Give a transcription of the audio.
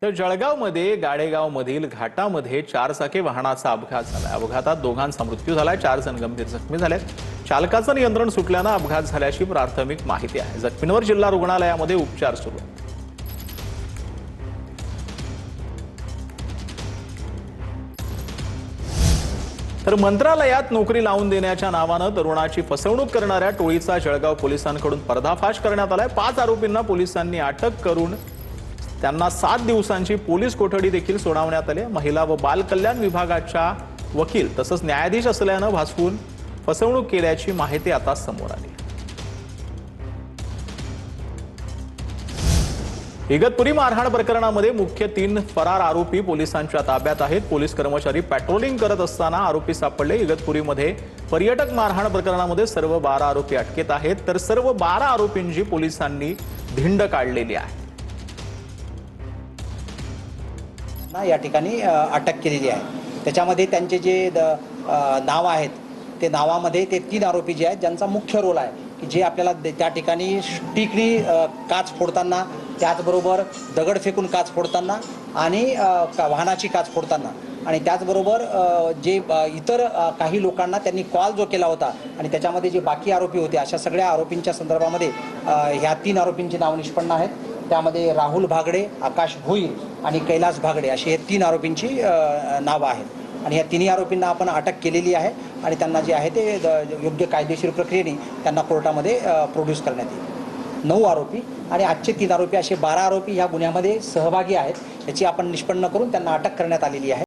तर जळगावमध्ये गाडेगावमधील घाटामध्ये चारचाकी वाहनाचा अपघात झाला। अपघातात दोघांचा मृत्यू झालाय, 4 जण गंभीर जखमी झालेत। चालकाचं नियंत्रण सुटल्यानं अपघात झाल्याची प्राथमिक माहिती आहे। जखमींवर जिल्हा रुग्णालयामध्ये उपचार सुरू आहेत। तर मंत्रालयात नोकरी लावून देण्याच्या नावानं तरुणाची फसवणूक करणाऱ्या टोळीचा जळगाव पोलिसांकडून पर्दाफाश करण्यात आलाय। 5 आरोपींना पोलिसांनी अटक करून त्यांना 7 दिवसांची पोलीस कोठडी देखील सोडवण्यात आली। महिला व बाल कल्याण विभागाच्या वकील तसंच न्यायाधीश असल्यानं भासवून फसवणूक केल्याची माहिती आता समोर आली। इगतपुरी मारहाण प्रकरणामध्ये मुख्य 3 फरार आरोपी पोलिसांच्या ताब्यात आहेत। पोलीस कर्मचारी पेट्रोलिंग करत असताना आरोपी सापडले। इगतपुरीमध्ये पर्यटक मारहाण प्रकरणामध्ये सर्व 12 आरोपी अटकेत आहेत, तर सर्व 12 आरोपींची पोलिसांनी धिंड काढलेली आहे। या ठिकाणी अटक केलेली आहे। त्याच्यामध्ये त्यांचे जे नाव आहेत ते नावामध्ये ते 3 आरोपी जे आहेत ज्यांचा मुख्य रोल आहे की जे आपल्याला त्या ठिकाणी स्टिकनी काच फोडताना, त्याचबरोबर दगड फेकून काच फोडताना आणि वाहनाची काच फोडताना आणि त्याचबरोबर जे इतर काही लोकांना त्यांनी कॉल जो केला होता आणि त्याच्यामध्ये जे बाकी आरोपी होते अशा सगळ्या आरोपींच्या संदर्भामध्ये ह्या 3 आरोपींची नाव निष्पन्न आहेत। त्यामध्ये राहुल भागडे, आकाश भोईर आणि कैलास भागडे अशी हे 3 आरोपींची नावं आहेत आणि या 3 आरोपींना आपण अटक केलेली आहे आणि त्यांना जे आहे ते योग्य कायदेशीर प्रक्रियेने त्यांना कोर्टामध्ये प्रोड्यूस करण्यात येईल। 9 आरोपी आणि आजचे 3 आरोपी असे 12 आरोपी ह्या गुन्ह्यामध्ये सहभागी आहेत। याची आपण निष्पन्न करून त्यांना अटक करण्यात आलेली आहे।